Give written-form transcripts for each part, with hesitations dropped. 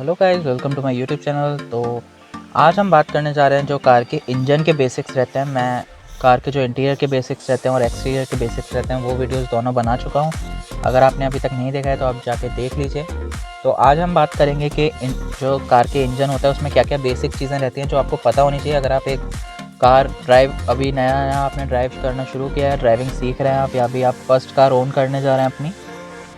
Hello guys, welcome to my YouTube channel. तो आज हम बात करने जा रहे हैं जो कार के इंजन के बेसिक्स रहते हैं। मैं कार के जो इंटीरियर के बेसिक्स रहते हैं और एक्सटीरियर के बेसिक्स रहते हैं वो वीडियोस दोनों बना चुका हूं। अगर आपने अभी तक नहीं देखा है तो आप जाके देख लीजिए। तो आज हम बात करेंगे कि जो कार के इंजन होता है उसमें क्या क्या बेसिक चीज़ें रहती हैं जो आपको पता होनी चाहिए। अगर आप एक कार अभी नया नया आपने ड्राइव करना शुरू किया है, ड्राइविंग सीख रहे हैं आप, या अभी आप फर्स्ट कार ओन करने जा रहे हैं अपनी,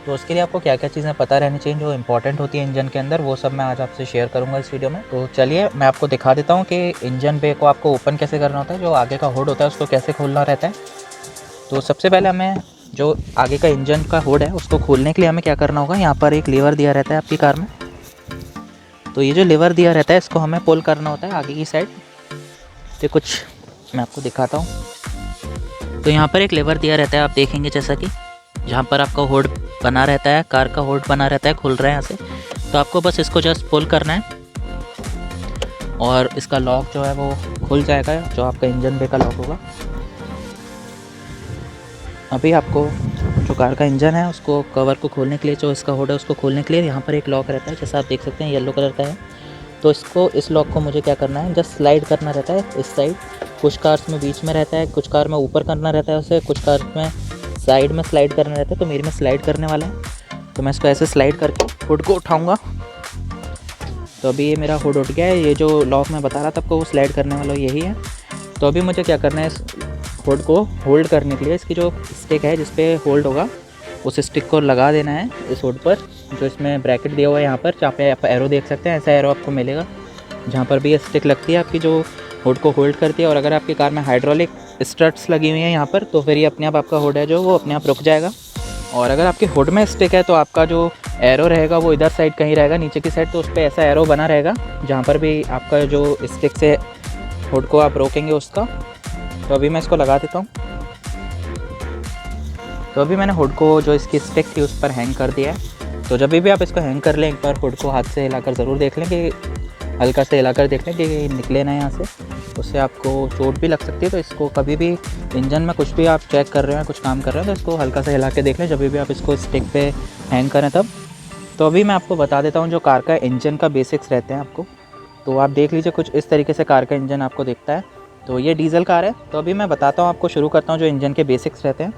तो उसके लिए आपको क्या क्या चीज़ें पता रहनी चाहिए जो इंपॉर्टेंट होती है इंजन के अंदर, वो सब मैं आज आपसे शेयर करूंगा इस वीडियो में। तो चलिए मैं आपको दिखा देता हूँ कि इंजन बे को आपको ओपन कैसे करना होता है, जो आगे का हुड होता है उसको कैसे खोलना रहता है। तो सबसे पहले हमें जो आगे का इंजन का हुड है उसको खोलने के लिए हमें क्या करना होगा, यहाँ पर एक लीवर दिया रहता है आपकी कार में। तो ये जो लीवर दिया रहता है इसको हमें पुल करना होता है आगे की साइड। तो कुछ मैं आपको दिखाता हूँ। तो यहाँ पर एक लीवर दिया रहता है, आप देखेंगे जैसा कि जहाँ पर आपका हुड बना रहता है, कार का हुड बना रहता है, खुल रहा है यहाँ से। तो आपको बस इसको जस्ट पुल करना है और इसका लॉक जो है वो खुल जाएगा, जो आपका इंजन बे का लॉक होगा। अभी आपको जो कार का इंजन है उसको कवर को खोलने के लिए, जो इसका हुड है उसको खोलने के लिए यहाँ पर एक लॉक रहता है, जैसा आप देख सकते हैं येलो कलर का है। तो इस लॉक को मुझे क्या करना है, जस्ट स्लाइड करना रहता है इस साइड। कुछ कार्स में बीच में रहता है, कुछ कार में ऊपर करना रहता है उसे, कुछ कार में साइड में स्लाइड करना रहता है। तो मेरी में स्लाइड करने वाला है, तो मैं इसको ऐसे स्लाइड करके हुड को उठाऊंगा। तो अभी ये मेरा हुड उठ गया है। ये जो लॉक मैं बता रहा था आपको वो स्लाइड करने वाला यही है। तो अभी मुझे क्या करना है, इस हुड को होल्ड करने के लिए इसकी जो स्टिक है जिस पे होल्ड होगा उस स्टिक को लगा देना है इस हुड पर। जो इसमें ब्रैकेट दिया हुआ है यहाँ पर, जहाँ पे आप एरो देख सकते हैं, ऐसा एरो आपको मिलेगा जहाँ पर भी ये स्टिक लगती है आपकी, जो हुड को होल्ड करती है। और अगर आपकी कार में हाइड्रोलिक स्ट्रट्स लगी हुई हैं यहाँ पर, तो फिर ये अपने आप आपका हुड है जो वो अपने आप रुक जाएगा। और अगर आपके हुड में स्टिक है तो आपका जो एरो रहेगा वो इधर साइड कहीं रहेगा, नीचे की साइड। तो उस पर ऐसा एरो बना रहेगा जहाँ पर भी आपका जो स्टिक से हुड को आप रोकेंगे उसका। तो अभी मैं इसको लगा देता हूँ। तो अभी मैंने हुड को जो इसकी स्टिक थी उस पर हैंग कर दिया है। तो जब भी आप इसको हैंग कर लें, एक बार हुड को हाथ से हिलाकर ज़रूर देख लें, कि हल्का से हिलाकर देख लें कि निकले ना यहाँ से, उससे आपको चोट भी लग सकती है। तो इसको कभी भी इंजन में कुछ भी आप चेक कर रहे हैं, कुछ काम कर रहे हैं, तो इसको हल्का से हिला के देख लें जब भी आप इसको स्टिक पे हैंग करें तब। तो अभी मैं आपको बता देता हूँ जो कार का इंजन का बेसिक्स रहते हैं आपको। तो आप देख लीजिए कुछ इस तरीके से कार का इंजन आपको दिखता है। तो ये डीजल कार है। तो अभी मैं बताता हूँ आपको, शुरू करता हूँ जो इंजन के बेसिक्स रहते हैं।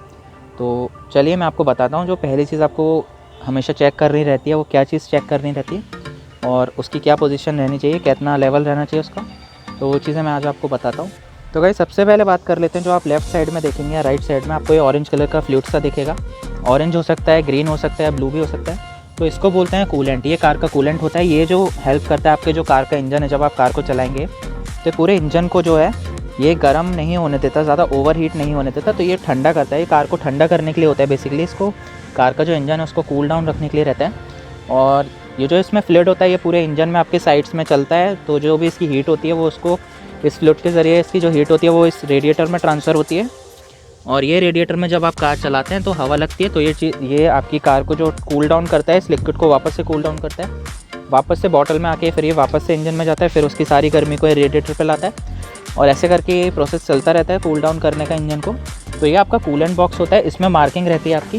तो चलिए मैं आपको बताता हूँ। जो पहली चीज़ आपको हमेशा चेक करनी रहती है वो क्या चीज़ चेक करनी रहती है और उसकी क्या पोजीशन रहनी चाहिए, कितना लेवल रहना चाहिए उसका। तो वो चीज़ें मैं आज आपको बताता हूँ। तो गाइस सबसे पहले बात कर लेते हैं, जो आप लेफ़्ट साइड में देखेंगे या राइट साइड में आपको ये ऑरेंज कलर का फ्लूइड सा दिखेगा। ऑरेंज हो सकता है, ग्रीन हो सकता है, ब्लू भी हो सकता है। तो इसको बोलते हैं कूलेंट। ये कार का कूलेंट होता है। ये जो हेल्प करता है आपके जो कार का इंजन है, जब आप कार को चलाएँगे तो पूरे इंजन को जो है ये गर्म नहीं होने देता, ज़्यादा ओवर हीट नहीं होने देता। तो ये ठंडा करता है, ये कार को ठंडा करने के लिए होता है बेसिकली। इसको कार का जो इंजन है उसको कूल डाउन रखने के लिए रहता है। और ये जो इसमें फ्लूइड होता है ये पूरे इंजन में आपके साइड्स में चलता है। तो जो भी इसकी हीट होती है वो उसको इस फ्लूइड के ज़रिए, इसकी जो हीट होती है वो इस रेडिएटर में ट्रांसफ़र होती है। और ये रेडिएटर में जब आप कार चलाते हैं तो हवा लगती है, तो ये आपकी कार को जो कूल डाउन करता है, इस लिक्विड को वापस से कूल डाउन करता है, वापस से बॉटल में आके फिर ये वापस से इंजन में जाता है, फिर उसकी सारी गर्मी को ये रेडिएटर पर लाता है। और ऐसे करके ये प्रोसेस चलता रहता है कूल डाउन करने का इंजन को। तो ये आपका कूलेंट बॉक्स होता है। इसमें मार्किंग रहती है आपकी,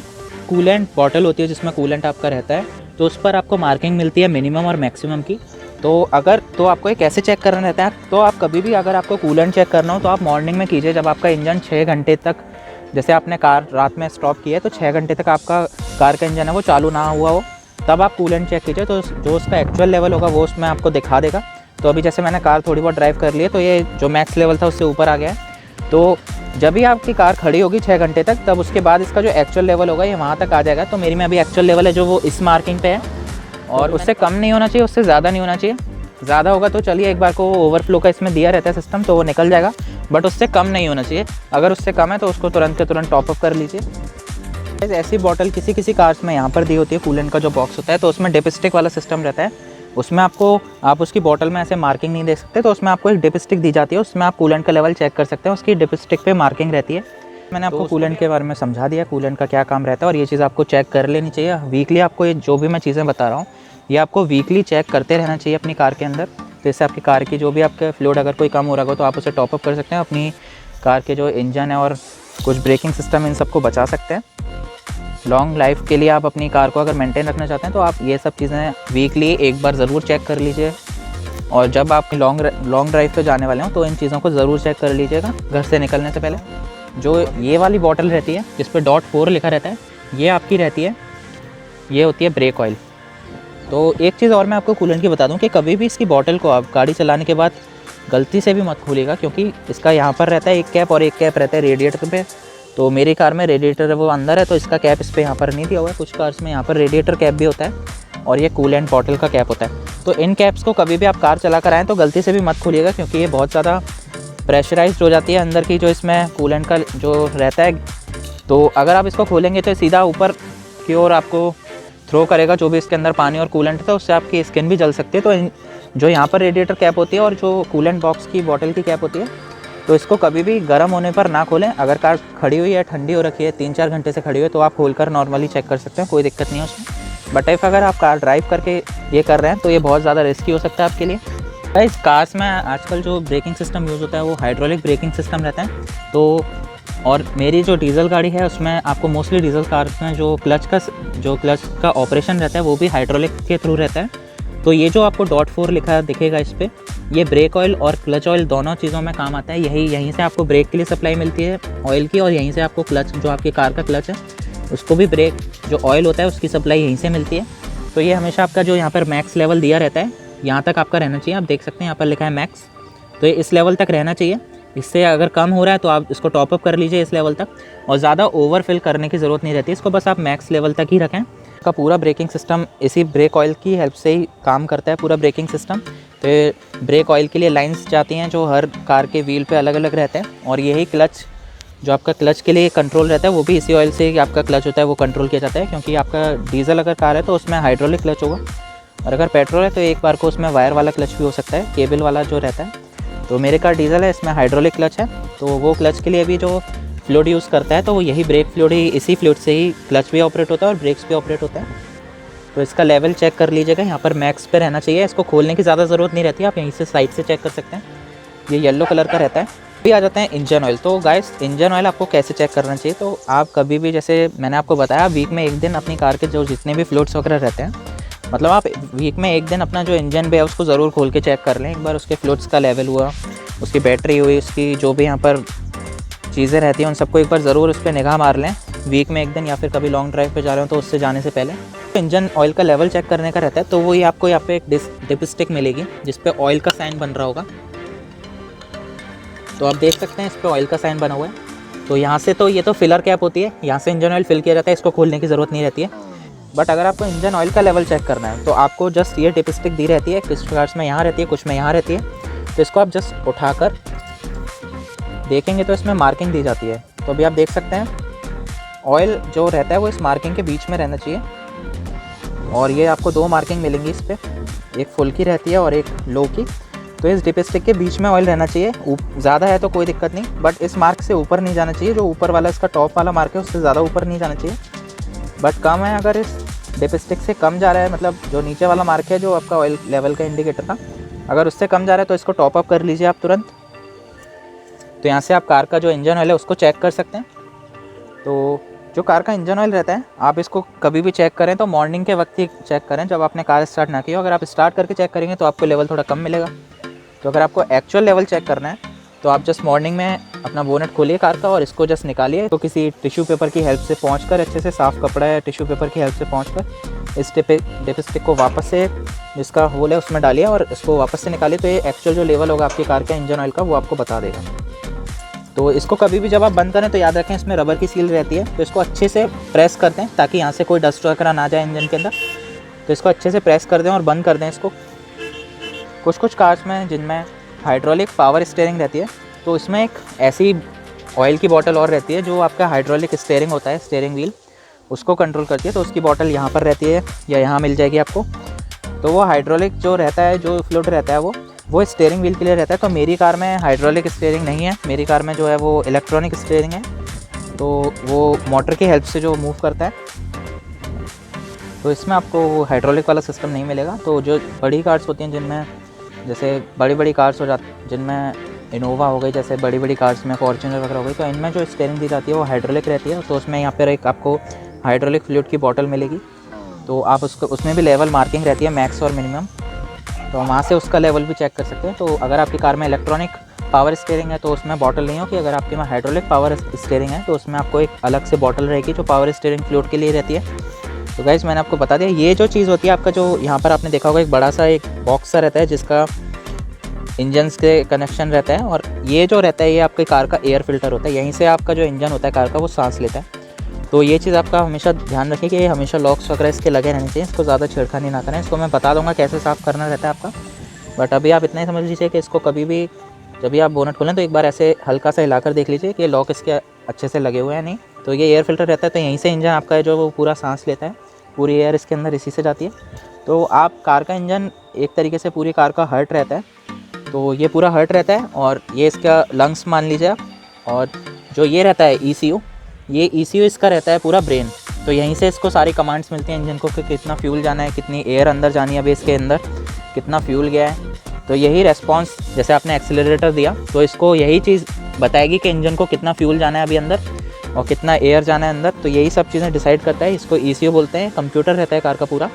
कूलेंट बॉटल होती है जिसमें कूलेंट आपका रहता है। तो उस पर आपको मार्किंग मिलती है मिनिमम और मैक्सिमम की। तो आपको ये कैसे चेक करना रहता है, तो आप कभी भी अगर आपको कूलेंट चेक करना हो तो आप मॉर्निंग में कीजिए, जब आपका इंजन 6 घंटे तक, जैसे आपने कार रात में स्टॉप किया है तो 6 घंटे तक आपका कार का इंजन है वो चालू ना हुआ हो, तब आप कूलेंट चेक कीजिए। तो जो उसका एक्चुअल लेवल होगा वो उसमें आपको दिखा देगा। तो अभी जैसे मैंने कार थोड़ी बहुत ड्राइव कर ली है तो ये जो मैक्स लेवल था उससे ऊपर आ गया है। तो जब भी आपकी कार खड़ी होगी 6 घंटे तक, तब उसके बाद इसका जो एक्चुअल लेवल होगा ये वहाँ तक आ जाएगा। तो मेरी में अभी एक्चुअल लेवल है जो वो इस मार्किंग पे है, और उससे कम नहीं होना चाहिए, उससे ज़्यादा नहीं होना चाहिए। ज़्यादा होगा तो चलिए एक बार को ओवरफ्लो का इसमें दिया रहता है सिस्टम, तो वो निकल जाएगा, बट उससे कम नहीं होना चाहिए। अगर उससे कम है तो उसको तुरंत के तुरंत टॉपअप कर लीजिए। ऐसी बॉटल किसी कार्स में यहाँ पर दी होती है, कूलेंट का जो बॉक्स होता है, तो उसमें डिपस्टिक वाला सिस्टम रहता है। उसमें आप उसकी बॉटल में ऐसे मार्किंग नहीं दे सकते, तो उसमें आपको एक डिपस्टिक दी जाती है, उसमें आप कूलेंट का लेवल चेक कर सकते हैं। उसकी डिपस्टिक पे मार्किंग रहती है। मैंने आपको कूलेंट के बारे में समझा दिया, कूलेंट का क्या काम रहता है, और ये चीज़ आपको चेक कर लेनी चाहिए वीकली। आपको ये जो भी मैं चीज़ें बता रहा हूँ ये आपको वीकली चेक करते रहना चाहिए अपनी कार के अंदर। तो इससे आपकी कार की जो भी आपके फ्लूइड अगर कोई कम हो रहा हो तो आप उसे टॉपअप कर सकते हैं, अपनी कार के जो इंजन है और कुछ ब्रेकिंग सिस्टम इन सबको बचा सकते हैं। लॉन्ग लाइफ के लिए आप अपनी कार को अगर मेंटेन रखना चाहते हैं तो आप ये सब चीज़ें वीकली एक बार ज़रूर चेक कर लीजिए। और जब आप लॉन्ग ड्राइव पे जाने वाले हों तो इन चीज़ों को ज़रूर चेक कर लीजिएगा घर से निकलने से पहले। जो ये वाली बॉटल रहती है जिस पर .4 लिखा रहता है, ये आपकी रहती है, ये होती है ब्रेक ऑयल। तो एक चीज़ और मैं आपको कूलेंट की बता दूं कि कभी भी इसकी बॉटल को आप गाड़ी चलाने के बाद गलती से भी मत खोलिएगा, क्योंकि इसका यहाँ पर रहता है एक कैप और एक कैप रहता है रेडिएटर पे। तो मेरी कार में रेडिएटर वो अंदर है तो इसका कैप इस पर यहाँ पर नहीं दिया हुआ है। कुछ कार्स में यहाँ पर रेडिएटर कैप भी होता है और ये कूलेंट बॉटल का कैप होता है। तो इन कैप्स को कभी भी आप कार चला कर आएँ तो गलती से भी मत खोलिएगा, क्योंकि ये बहुत ज़्यादा प्रेशराइज्ड हो जाती है अंदर की जो इसमें कूलेंट का जो रहता है। तो अगर आप इसको खोलेंगे तो सीधा ऊपर की ओर आपको थ्रो करेगा जो भी इसके अंदर पानी और कूलेंट था, उससे आपकी स्किन भी जल सकती है। तो जो यहाँ पर रेडिएटर कैप होती है और जो कूलेंट बॉक्स की बॉटल की कैप होती है, तो इसको कभी भी गर्म होने पर ना खोलें। अगर कार खड़ी हुई है, ठंडी हो रखी है, 3-4 घंटे से खड़ी हुई है, तो आप खोलकर नॉर्मली चेक कर सकते हैं, कोई दिक्कत नहीं है उसमें। बट इफ़ अगर आप कार ड्राइव करके ये कर रहे हैं तो ये बहुत ज़्यादा रिस्की हो सकता है आपके लिए। इस कार्स में आजकल जो ब्रेकिंग सिस्टम यूज़ होता है वो हाइड्रोलिक ब्रेकिंग सिस्टम रहता है। तो और मेरी जो डीजल गाड़ी है उसमें आपको मोस्टली डीजल कार्स में जो क्लच का ऑपरेशन रहता है वो भी हाइड्रोलिक के थ्रू रहता है। तो ये जो आपको .4 लिखा दिखेगा इस पर, ये ब्रेक ऑयल और क्लच ऑयल दोनों चीज़ों में काम आता है। यहीं से आपको ब्रेक के लिए सप्लाई मिलती है ऑयल की, और यहीं से आपको क्लच, जो आपकी कार का क्लच है उसको भी ब्रेक जो ऑयल होता है उसकी सप्लाई यहीं से मिलती है। तो ये हमेशा आपका जो यहाँ पर मैक्स लेवल दिया रहता है यहाँ तक आपका रहना चाहिए। आप देख सकते हैं यहाँ पर लिखा है मैक्स, तो ये इस लेवल तक रहना चाहिए। इससे अगर कम हो रहा है तो आप इसको टॉपअप कर लीजिए इस लेवल तक, और ज़्यादा ओवरफिल करने की ज़रूरत नहीं रहती, इसको बस आप मैक्स लेवल तक ही रखें। का पूरा ब्रेकिंग सिस्टम इसी ब्रेक ऑयल की हेल्प से ही काम करता है, पूरा ब्रेकिंग सिस्टम। तो ब्रेक ऑयल के लिए लाइंस जाती हैं जो हर कार के व्हील पे अलग अलग रहते हैं, और यही क्लच जो आपका क्लच के लिए कंट्रोल रहता है वो भी इसी ऑयल से ही आपका क्लच होता है वो कंट्रोल किया जाता है। क्योंकि आपका डीजल अगर कार है तो उसमें हाइड्रोलिक क्लच होगा, और अगर पेट्रोल है तो एक बार को उसमें वायर वाला क्लच भी हो सकता है, केबल वाला जो रहता है। तो मेरे कार डीजल है, इसमें हाइड्रोलिक क्लच है। तो वो क्लच के लिए भी जो फ्लूइड यूज़ करता है तो वो यही ब्रेक फ्लूइड ही, इसी फ्लूइड से ही क्लच भी ऑपरेट होता है और ब्रेक्स भी ऑपरेट होता है। तो इसका लेवल चेक कर लीजिएगा, यहाँ पर मैक्स पे रहना चाहिए। इसको खोलने की ज़्यादा ज़रूरत नहीं रहती, आप यहीं से साइड से चेक कर सकते हैं। ये येलो कलर का रहता है। अभी आ जाते हैं इंजन ऑयल। तो गाइस, इंजन ऑयल आपको कैसे चेक करना चाहिए? तो आप कभी भी, जैसे मैंने आपको बताया, वीक में एक दिन अपनी कार के जो जितने भी फ्लूइड्स वगैरह रहते हैं, मतलब आप वीक में एक दिन अपना जो इंजन बे है उसको ज़रूर खोल के चेक कर लें एक बार। उसके फ्लूइड्स का लेवल हुआ, उसकी बैटरी हुई, उसकी जो भी यहाँ पर चीज़ें रहती हैं उन सबको एक बार ज़रूर उस पर निगाह मार लें वीक में एक दिन, या फिर कभी लॉन्ग ड्राइव पे जा रहे हो तो उससे जाने से पहले। तो इंजन ऑयल का लेवल चेक करने का रहता है। तो वो ये आपको यहाँ पे एक डिप स्टिक मिलेगी जिस पे ऑयल का साइन बन रहा होगा। तो आप देख सकते हैं इस पर ऑयल का साइन बना हुआ है। तो यहाँ से, तो ये तो फिलर कैप होती है, यहाँ से इंजन ऑयल फिल किया जाता है, इसको खोलने की ज़रूरत नहीं रहती है। बट अगर आपको इंजन ऑयल का लेवल चेक करना है तो आपको जस्ट ये डिप स्टिक दी रहती है, कुछ कार्स में यहाँ रहती है, कुछ में यहाँ रहती है। तो इसको आप जस्ट उठाकर देखेंगे तो इसमें मार्किंग दी जाती है। तो अभी आप देख सकते हैं ऑयल जो रहता है वो इस मार्किंग के बीच में रहना चाहिए, और ये आपको 2 मार्किंग मिलेंगी इस पर, एक फुल की रहती है और एक लो की। तो इस डिप स्टिक के बीच में ऑयल रहना चाहिए। ज़्यादा है तो कोई दिक्कत नहीं, बट इस मार्क से ऊपर नहीं जाना चाहिए। जो ऊपर वाला इसका टॉप वाला मार्क है उससे ज़्यादा ऊपर नहीं जाना चाहिए, बट कम है। अगर इस डिप स्टिक से कम जा रहा है, मतलब जो नीचे वाला मार्क है जो आपका ऑयल लेवल का इंडिकेटर का, अगर उससे कम जा रहा है तो इसको टॉप अप कर लीजिए आप तुरंत। तो यहाँ से आप कार का जो इंजन ऑयल है उसको चेक कर सकते हैं। तो जो कार का इंजन ऑयल रहता है, आप इसको कभी भी चेक करें तो मॉर्निंग के वक्त ही चेक करें जब आपने कार स्टार्ट ना की हो। अगर आप स्टार्ट करके चेक करेंगे तो आपको लेवल थोड़ा कम मिलेगा। तो अगर आपको एक्चुअल लेवल चेक करना है तो आप जस्ट मॉर्निंग में अपना बोनेट खोलिए कार का और इसको जस्ट निकालिए। तो किसी टिश्यू पेपर की हेल्प से पोंछकर, अच्छे से साफ़ कपड़ा या टिश्यू पेपर की हेल्प से पोंछकर इस डिप स्टिक को वापस से जिसका होल है उसमें डालिए और इसको वापस से निकालिए। तो ये एक्चुअल जो लेवल होगा आपकी कार का इंजन ऑयल का वो आपको बता देगा। तो इसको कभी भी जब आप बंद करें तो याद रखें इसमें रबर की सील रहती है, तो इसको अच्छे से प्रेस कर दें ताकि यहाँ से कोई डस्ट वगैरह ना जाए इंजन के अंदर। तो इसको अच्छे से प्रेस कर दें और बंद कर दें इसको। कुछ कार्स में जिनमें हाइड्रोलिक पावर स्टीयरिंग रहती है तो इसमें एक ऐसी ऑयल की बॉटल और रहती है जो आपका हाइड्रोलिक स्टीयरिंग होता है, स्टीयरिंग व्हील उसको कंट्रोल करती है। तो उसकी बॉटल यहाँ पर रहती है या यहाँ मिल जाएगी आपको। तो वो हाइड्रोलिक जो रहता है, जो फ्लूइड रहता है वो स्टीयरिंग व्हील के लिए रहता है। तो मेरी कार में हाइड्रोलिक स्टीयरिंग नहीं है, मेरी कार में जो है वो इलेक्ट्रॉनिक स्टीयरिंग है। तो वो मोटर की हेल्प से जो मूव करता है, तो इसमें आपको हाइड्रोलिक वाला सिस्टम नहीं मिलेगा। तो जो बड़ी कार्स होती हैं जिनमें, जैसे बड़ी कार्स हो जाती, जिनमें इनोवा हो गई, जैसे बड़ी कार्स में फॉर्च्यूनर वगैरह हो गई, तो इनमें जो स्टीयरिंग दी जाती है वो हाइड्रोलिक रहती है। तो उसमें यहाँ पर एक आपको हाइड्रोलिक फ्लूइड की बॉटल मिलेगी, तो आप उसको उसमें भी लेवल मार्किंग रहती है मैक्स और मिनिमम, तो वहाँ से उसका लेवल भी चेक कर सकते हैं। तो अगर आपकी कार में इलेक्ट्रॉनिक पावर स्टीयरिंग है तो उसमें बॉटल नहीं होगी, अगर आपके में हाइड्रोलिक पावर स्टीयरिंग है तो उसमें आपको एक अलग से बॉटल रहेगी जो पावर स्टीयरिंग फ्लूइड के लिए रहती है। तो गाइस मैंने आपको बता दिया, ये जो चीज़ होती है आपका, जो यहाँ पर आपने देखा होगा एक बड़ा सा एक बॉक्स सा रहता है जिसका इंजन्स के कनेक्शन रहता है, और ये जो रहता है ये आपके कार का एयर फिल्टर होता है, यहीं से आपका जो इंजन होता है कार का वो सांस लेता है। तो ये चीज़ आपका हमेशा ध्यान रखें कि ये हमेशा लॉक्स वगैरह इसके लगे रहने चाहिए, इसको ज़्यादा छेड़खानी ना करें। इसको मैं बता दूंगा कैसे साफ़ करना रहता है आपका, बट अभी आप इतना ही समझ लीजिए कि इसको कभी भी जब भी आप बोनट खोलें तो एक बार ऐसे हल्का सा हिलाकर देख लीजिए कि लॉक इसके अच्छे से लगे हुए हैं नहीं। तो ये एयर फिल्टर रहता है, तो यहीं से इंजन आपका है जो वो पूरा सांस लेता है, पूरी एयर इसके अंदर इसी से जाती है। तो आप कार का इंजन एक तरीके से पूरी कार का हर्ट रहता है, तो ये पूरा हर्ट रहता है और ये इसका लंग्स मान लीजिए आप। और जो ये रहता है ECU, ये ECU इसका रहता है पूरा ब्रेन। तो यहीं से इसको सारी कमांड्स मिलती हैं इंजन को कि कितना फ्यूल जाना है, कितनी एयर अंदर जानी है अभी इसके अंदर, कितना फ्यूल गया है। तो यही रेस्पॉन्स, जैसे आपने एक्सीलरेटर दिया तो इसको यही चीज़ बताएगी कि इंजन को कितना फ्यूल जाना है अभी अंदर और कितना एयर जाना है अंदर। तो यही सब चीज़ें डिसाइड करता है। इसको ECU बोलते हैं, कंप्यूटर रहता है कार का पूरा,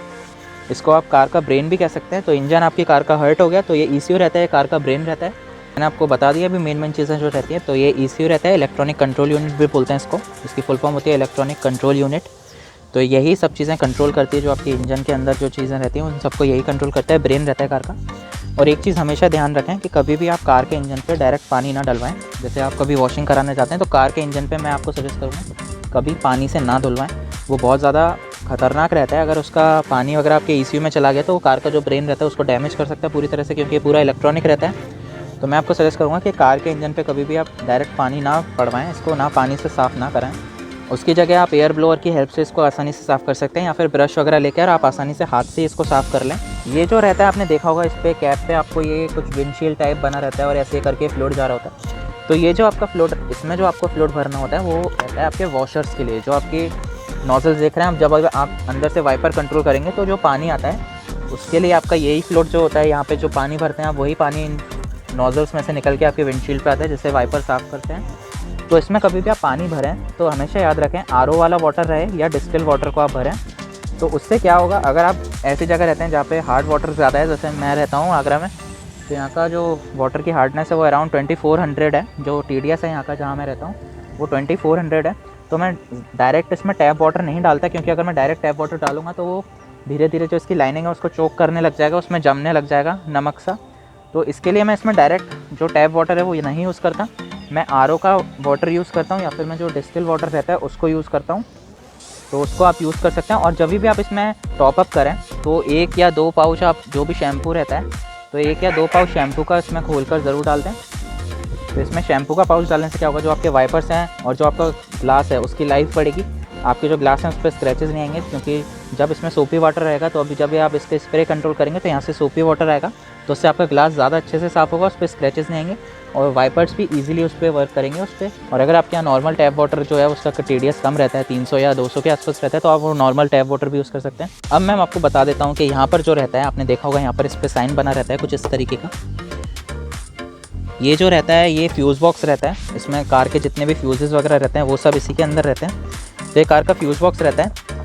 इसको आप कार का ब्रेन भी कह सकते हैं। तो इंजन आपकी कार का हर्ट हो गया तो ये ECU रहता है, कार का ब्रेन रहता है। मैंने आपको बता दिया अभी मेन चीज़ें जो रहती हैं। तो ये ECU रहता है, इलेक्ट्रॉनिक कंट्रोल यूनिट भी बोलते हैं इसको, इसकी फुल फॉर्म होती है इलेक्ट्रॉनिक कंट्रोल यूनिट। तो यही सब चीज़ें कंट्रोल करती है, जो आपकी इंजन के अंदर जो चीज़ें रहती हैं उन सबको यही कंट्रोल करता है, ब्रेन रहता है कार का। और एक चीज़ हमेशा ध्यान रखें कि कभी भी आप कार के इंजन पे डायरेक्ट पानी ना डलवाएं। जैसे आप कभी वॉशिंग कराने जाते हैं तो कार के इंजन पे मैं आपको सजेस्ट करूँगा कभी पानी से ना धुलवाएं, वो बहुत ज़्यादा खतरनाक रहता है। अगर उसका पानी वगैरह आपके ECU में चला गया तो कार का जो ब्रेन रहता है उसको डैमेज कर सकता है पूरी तरह से, क्योंकि ये पूरा इलेक्ट्रॉनिक रहता है। तो मैं आपको सजेस्ट करूँगा कि कार के इंजन पे कभी भी आप डायरेक्ट पानी ना पड़वाएं, इसको ना पानी से साफ़ ना कराएं। उसकी जगह आप एयर ब्लोअर की हेल्प से इसको आसानी से साफ़ कर सकते हैं, या फिर ब्रश वगैरह लेकर आप आसानी से हाथ से इसको साफ़ कर लें। ये जो रहता है आपने देखा होगा इस पर कैप पे आपको ये कुछ विंडशील्ड टाइप बना रहता है और ऐसे करके फ्लूइड जा रहा होता है। तो ये जो आपका फ्लूइड, इसमें जो आपको फ्लूइड भरना होता है वो रहता है आपके वॉशर्स के लिए। जो आपकी नोजल्स देख रहे हैं आप, जब अगर आप अंदर से वाइपर कंट्रोल करेंगे तो जो पानी आता है उसके लिए आपका यही फ्लूइड जो होता है, यहाँ पे जो पानी भरते हैं आप वही पानी नोजल्स में से निकल के आपके विंडशील्ड पे आता है, जिससे वाइपर साफ़ करते हैं। तो इसमें कभी भी आप पानी भरें तो हमेशा याद रखें RO वाला वाटर रहे या डिस्टिल वाटर को आप भरें। तो उससे क्या होगा, अगर आप ऐसी जगह रहते हैं जहाँ पे हार्ड वाटर ज़्यादा है, जैसे मैं रहता हूँ आगरा में, तो यहाँ का जो वाटर की हार्डनेस है वो अराउंड 2400 है। जो TDS है यहाँ का जहाँ मैं रहता हूँ वो 2400 है। तो मैं डायरेक्ट इसमें टैप वाटर नहीं डालता, क्योंकि अगर मैं डायरेक्ट टैप वाटर डालूंगा तो वो धीरे धीरे जो इसकी लाइनिंग है उसको चोक करने लग जाएगा, उसमें जमने लग जाएगा नमक सा। तो इसके लिए मैं इसमें डायरेक्ट जो टैप वाटर है वो नहीं यूज़ करता, मैं RO का वाटर यूज़ करता हूँ, या फिर मैं जो डिस्टिल वाटर रहता है उसको यूज़ करता हूँ। तो उसको आप यूज़ कर सकते हैं। और जब भी आप इसमें टॉपअप करें तो 1 या 2 पाउच आप जो भी शैम्पू रहता है तो 1 या 2 पाउच शैम्पू का इसमें खोलकर ज़रूर डाल दें। तो इसमें शैम्पू का पाउच डालने से क्या होगा, जो आपके वाइपर्स हैं और जो आपका ग्लास है उसकी लाइफ बढ़ेगी, आपके जो ग्लास हैं उस पर स्क्रैचेस नहीं आएंगे। क्योंकि जब इसमें सोपी वाटर रहेगा तो अभी जब आप इस पर स्प्रे कंट्रोल करेंगे तो यहाँ से सोपी वाटर आएगा, तो उससे आपका ग्लास ज़्यादा अच्छे से साफ़ होगा, उस पर स्क्रैचेस नहीं आएंगे और वाइपर्स भी ईजिली उस पर वर्क करेंगे उस पर। और अगर आपके यहाँ नॉर्मल टैप वाटर जो है उसका TDS कम रहता है, 300 या 200 के आसपास रहता है, तो आप वो नॉर्मल टैप वाटर भी यूज़ कर सकते हैं। अब मैं आपको बता देता हूँ कि यहाँ पर जो रहता है, आपने देखा होगा यहाँ पर इस पर साइन बना रहता है कुछ इस तरीके का। ये जो रहता है ये फ्यूज़ बॉक्स रहता है, इसमें कार के जितने भी फ्यूज़ेस वगैरह रहते हैं वो सब इसी के अंदर रहते हैं। तो ये कार का फ्यूज़ बॉक्स रहता है।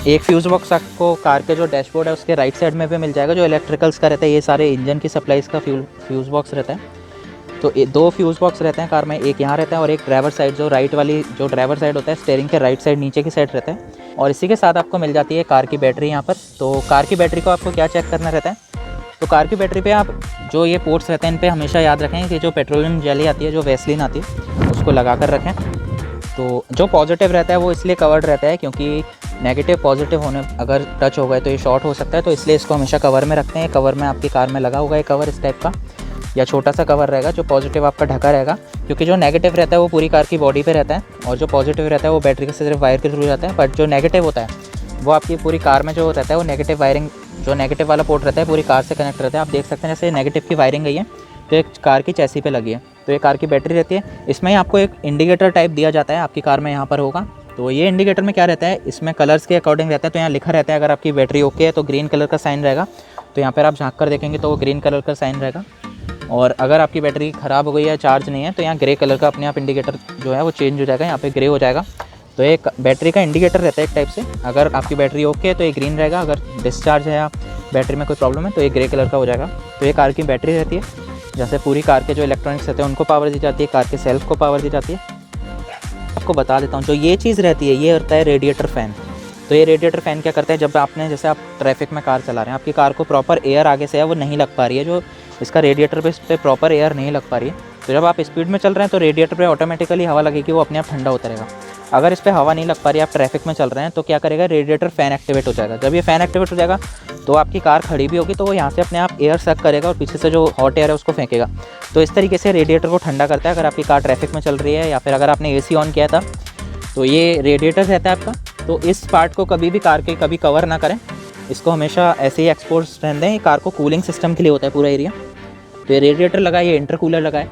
एक फ्यूज़ बॉक्स आपको कार के जो डैशबोर्ड है उसके राइट साइड में भी मिल जाएगा, जो इलेक्ट्रिकल्स का रहता है। ये सारे इंजन की सप्लाईज़ का फ्यूज़ बॉक्स रहता है। तो 2 फ्यूज़ बॉक्स रहते हैं कार में, एक यहाँ रहता है और एक ड्राइवर साइड, जो राइट वाली जो ड्राइवर साइड होता है स्टीयरिंग के राइट साइड नीचे की साइड रहता है। और इसी के साथ आपको मिल जाती है कार की बैटरी यहाँ पर। तो कार की बैटरी को आपको क्या चेक करना रहता है, तो कार की बैटरी पे आप जो ये पोर्ट्स रहते हैं इन पे हमेशा याद रखें कि जो पेट्रोलियम जेली आती है, जो वैसलीन आती है, उसको लगा कर रखें। तो जो पॉजिटिव रहता है वो इसलिए कवर्ड रहता है क्योंकि नेगेटिव पॉजिटिव होने अगर टच हो गए तो ये शॉर्ट हो सकता है, तो इसलिए इसको हमेशा कवर में रखते हैं। कवर में आपकी कार में लगा होगा ये कवर इस टाइप का, या छोटा सा कवर रहेगा जो पॉजिटिव आपका ढका रहेगा, क्योंकि जो नेगेटिव रहता है वो पूरी कार की बॉडी पे रहता है और जो पॉजिटिव रहता है वो बैटरी के सिर्फ वायर के थ्रू जाता है। बट जो नेगेटिव होता है वो आपकी पूरी कार में जो रहता है वो नेगेटिव वायरिंग, जो नेगेटिव वाला पोर्ट रहता है पूरी कार से कनेक्ट रहता है। आप देख सकते हैं जैसे नेगेटिव की वायरिंग गई है तो एक कार की चैसी पे लगी है, तो ये कार की बैटरी रहती है। इसमें ही आपको एक इंडिकेटर टाइप दिया जाता है, आपकी कार में यहाँ पर होगा। तो ये इंडिकेटर में क्या रहता है, इसमें कलर्स के अकॉर्डिंग रहता है। तो यहाँ लिखा रहता है अगर आपकी बैटरी ओके है तो ग्रीन कलर का साइन रहेगा, तो यहाँ पर आप झाँक कर देखेंगे तो वो ग्रीन कलर का साइन रहेगा। और अगर आपकी बैटरी ख़राब हो गई है, चार्ज नहीं है, तो यहाँ ग्रे कलर का अपने आप इंडिकेटर जो है वो चेंज हो जाएगा, यहाँ पे ग्रे हो जाएगा। तो एक बैटरी का इंडिकेटर रहता है एक टाइप से, अगर आपकी बैटरी ओके है तो ये ग्रीन रहेगा, अगर डिस्चार्ज है या बैटरी में कोई प्रॉब्लम है तो ये ग्रे कलर का हो जाएगा। तो ये कार की बैटरी रहती है, जैसे पूरी कार के जो इलेक्ट्रॉनिक्स रहते हैं उनको पावर दी जाती है, कार के सेल्फ को पावर दी जाती है। आपको बता देता हूँ, जो ये चीज़ रहती है ये होता है रेडिएटर फ़ैन। तो ये रेडिएटर फ़ैन क्या करता है, जब आपने जैसे आप ट्रैफिक में कार चला रहे हैं, आपकी कार को प्रॉपर एयर आगे से है वो नहीं लग पा रही है, जो इसका रेडिएटर पे प्रॉपर एयर नहीं लग पा रही है, तो जब आप स्पीड में चल रहे हैं तो रेडिएटर पे ऑटोमेटिकली हवा लगेगी, वो अपने आप ठंडा होता रहेगा। अगर इस पर हवा नहीं लग पा रही है, आप ट्रैफिक में चल रहे हैं, तो क्या करेगा, रेडिएटर फ़ैन एक्टिवेट हो जाएगा। जब ये फ़ैन एक्टिवेट हो जाएगा तो आपकी कार खड़ी भी होगी तो वो यहाँ से अपने आप एयर सक करेगा और पीछे से जो हॉट एयर है उसको फेंकेगा। तो इस तरीके से रेडिएटर को ठंडा करता है। अगर आपकी कार ट्रैफिक में चल रही है या फिर अगर आपने एसी ऑन किया था तो ये रेडिएटर रहता है आपका। तो इस पार्ट को कभी भी कार के कभी कवर ना करें, इसको हमेशा ऐसे ही एक्सपोज रहने दें। कार को कूलिंग सिस्टम के लिए होता है पूरा एरिया। तो ये रेडिएटर लगा है, ये इंटरकूलर लगा है,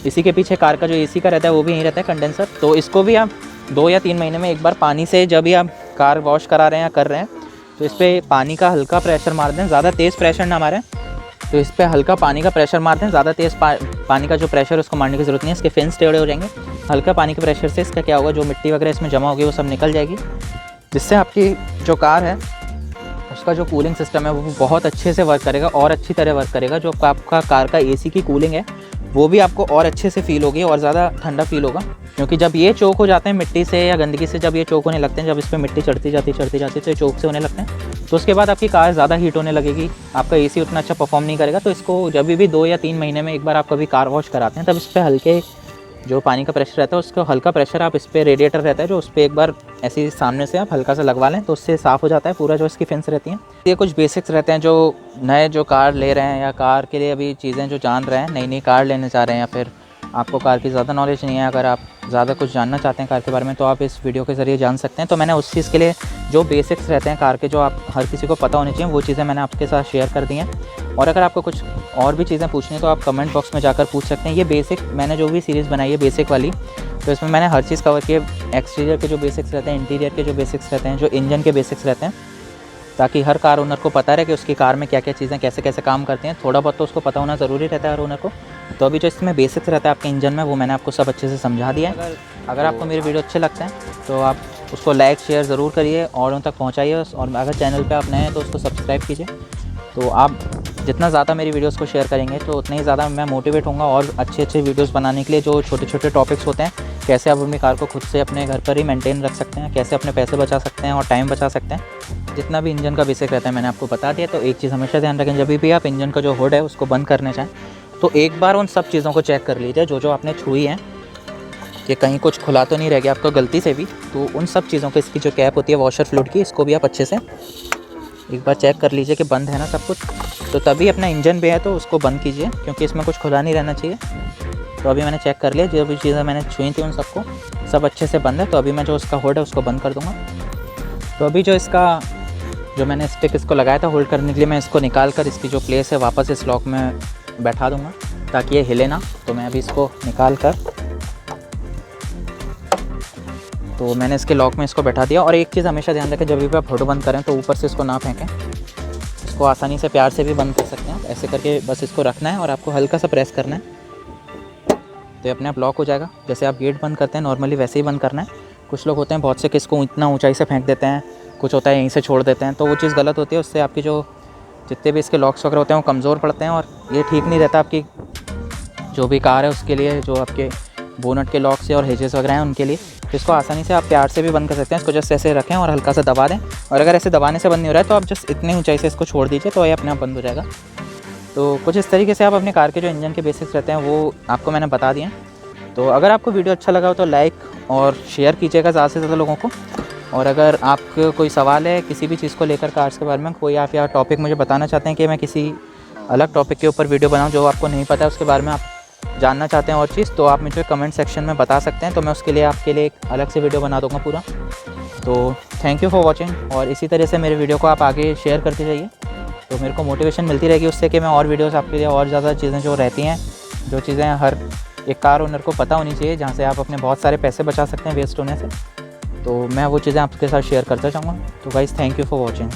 इसी के पीछे कार का जो एसी का रहता है वो भी यहीं रहता है, कंडेंसर। तो इसको भी आप 2 या 3 महीने में एक बार पानी से, जब भी आप कार वॉश करा रहे हैं या कर रहे हैं, तो इस पर पानी का हल्का प्रेशर मार दें, ज़्यादा तेज़ प्रेशर ना मारें। तो इस पर हल्का पानी का प्रेशर मार दें, ज़्यादा तेज़ पानी का जो प्रेशर है उसको मारने की ज़रूरत नहीं है, इसके फिन्स टेढ़े हो जाएंगे। हल्का पानी के प्रेशर से इसका क्या होगा, जो मिट्टी वगैरह इसमें जमा होगी वो सब निकल जाएगी, जिससे आपकी जो कार है उसका जो कूलिंग सिस्टम है वो बहुत अच्छे से वर्क करेगा और अच्छी तरह वर्क करेगा। जो आपका कार का एसी की कूलिंग है वो भी आपको और अच्छे से फील होगी और ज़्यादा ठंडा फील होगा। क्योंकि जब ये चोक हो जाते हैं मिट्टी से या गंदगी से, जब ये चोक होने लगते हैं, जब इस पर मिट्टी चढ़ती जाती तो ये चोक से होने लगते हैं, तो उसके बाद आपकी कार ज़्यादा हीट होने लगेगी, आपका एसी उतना अच्छा परफॉर्म नहीं करेगा। तो इसको जब भी 2 या 3 महीने में एक बार आप कभी कार वॉश कराते हैं, तब इस पर हल्के जो पानी का प्रेशर रहता है उसका हल्का प्रेशर आप इस पर रेडिएटर रहता है जो उस पर एक बार ऐसे सामने से आप हल्का सा लगवा लें तो उससे साफ़ हो जाता है पूरा जो इसकी फिन्स रहती हैं। ये कुछ बेसिक्स रहते हैं जो नए जो कार ले रहे हैं या कार के लिए अभी चीज़ें जो जान रहे हैं, नई नई कार लेने जा रहे हैं, या फिर आपको कार की ज़्यादा नॉलेज नहीं है, अगर आप ज़्यादा कुछ जानना चाहते हैं कार के बारे में तो आप इस वीडियो के ज़रिए जान सकते हैं। तो मैंने उस चीज़ के लिए जो बेसिक्स रहते हैं कार के, जो आप हर किसी को पता होनी चाहिए, वो चीज़ें मैंने आपके साथ शेयर कर दी हैं। और अगर आपको कुछ और भी चीज़ें पूछनी है तो आप कमेंट बॉक्स में जाकर पूछ सकते हैं। ये बेसिक मैंने जो भी सीरीज़ बनाई है बेसिक वाली, तो इसमें मैंने हर चीज़ कवर की है। एक्सटीरियर के जो बेसिक्स रहते हैं, इंटीरियर के जो बेसिक्स रहते हैं, जो इंजन के बेसिक्स रहते हैं, ताकि हर कार ओनर को पता रहे कि उसकी कार में क्या क्या चीज़ें कैसे कैसे काम करती हैं। थोड़ा बहुत तो उसको पता होना ज़रूरी रहता है हर ओनर को। तो अभी जो इसमें बेसिक्स रहता है आपके इंजन में, वो मैंने आपको सब अच्छे से समझा दिया है। अगर आपको मेरे वीडियो अच्छे लगते हैं तो आप उसको लाइक शेयर ज़रूर करिए, औरों तक पहुँचाइए, और अगर चैनल पर आप नए हैं तो उसको सब्सक्राइब कीजिए। तो आप जितना ज़्यादा मेरी वीडियोस को शेयर करेंगे तो उतना ही ज़्यादा मैं मोटिवेट होऊंगा और अच्छे अच्छे वीडियोस बनाने के लिए। जो छोटे छोटे टॉपिक्स होते हैं, कैसे आप अपनी कार को खुद से अपने घर पर ही मेंटेन रख सकते हैं, कैसे अपने पैसे बचा सकते हैं और टाइम बचा सकते हैं, जितना भी इंजन का बेसिक रहता है मैंने आपको बता दिया। तो एक चीज़ हमेशा ध्यान रखें, जब भी आप इंजन का जो हुड है उसको बंद करने चाहें तो एक बार उन सब चीज़ों को चेक कर लीजिए जो आपने छुई हैं, कि कहीं कुछ खुला तो नहीं रह गया आपको गलती से भी। तो उन सब चीज़ों को, इसकी जो कैप होती है वॉशर फ्लूइड की, इसको भी आप अच्छे से एक बार चेक कर लीजिए कि बंद है ना सब कुछ। तो तभी अपना इंजन भी है तो उसको बंद कीजिए, क्योंकि इसमें कुछ खुला नहीं रहना चाहिए। तो अभी मैंने चेक कर लिया, जो भी चीज़ें मैंने छुई थी उन सबको सब अच्छे से बंद है। तो अभी मैं जो उसका होल्ड है उसको बंद कर दूँगा। तो अभी जो इसका जो मैंने स्टिक इसको लगाया था होल्ड करने के लिए, मैं इसको निकाल कर इसकी जो प्लेस है वापस इस लॉक में बैठा दूँगा ताकि ये हिले ना। तो मैं अभी इसको निकाल कर, तो मैंने इसके लॉक में इसको बैठा दिया। और एक चीज़ हमेशा ध्यान रखें, जब भी आप हुड बंद करें तो ऊपर से इसको ना फेंकें, इसको आसानी से प्यार से भी बंद कर सकते हैं। ऐसे करके बस इसको रखना है और आपको हल्का सा प्रेस करना है तो ये अपने आप लॉक हो जाएगा। जैसे आप गेट बंद करते हैं नॉर्मली वैसे ही बंद करना है। कुछ लोग होते हैं बहुत से कि इसको इतना ऊंचाई से फेंक देते हैं, कुछ होता है यहीं से छोड़ देते हैं, तो वो चीज़ गलत होती है। उससे आपकी जो जितने भी इसके लॉक्स वगैरह होते हैं वो कमज़ोर पड़ते हैं और ये ठीक नहीं रहता आपकी जो भी कार है उसके लिए, जो आपके बोनट के लॉक्स और हेजेस वगैरह हैं उनके लिए। तो इसको आसानी से आप प्यार से भी बंद कर सकते हैं। इसको जस्ट ऐसे रखें और हल्का सा दबा दें, और अगर ऐसे दबाने से बंद नहीं हो रहा है तो आप जस्ट इतनी ऊंचाई से इसको छोड़ दीजिए तो ये अपने आप बंद हो जाएगा। तो कुछ इस तरीके से आप अपने कार के जो इंजन के बेसिक्स रहते हैं वो आपको मैंने बता दिए। तो अगर आपको वीडियो अच्छा लगा हो तो लाइक और शेयर कीजिएगा ज़्यादा से ज़्यादा लोगों को। और अगर आपको कोई सवाल है किसी भी चीज़ को लेकर, कार्स के बारे में कोई आप या टॉपिक मुझे बताना चाहते हैं कि मैं किसी अलग टॉपिक के ऊपर वीडियो बनाऊँ जो आपको नहीं पता है उसके बारे में आप जानना चाहते हैं और चीज़, तो आप मुझे कमेंट सेक्शन में बता सकते हैं। तो मैं उसके लिए आपके लिए एक अलग से वीडियो बना दूँगा पूरा। तो थैंक यू फॉर वॉचिंग, और इसी तरह से मेरे वीडियो को आप आगे शेयर करते जाइए तो मेरे को मोटिवेशन मिलती रहेगी उससे कि मैं और वीडियोस आपके लिए और ज़्यादा चीज़ें जो रहती हैं, जो चीज़ें हर एक कार ओनर को पता होनी चाहिए, जहाँ से आप अपने बहुत सारे पैसे बचा सकते हैं वेस्ट होने से, तो मैं वो चीज़ें आपके साथ शेयर करता चाहूँगा। तो guys thank you for watching.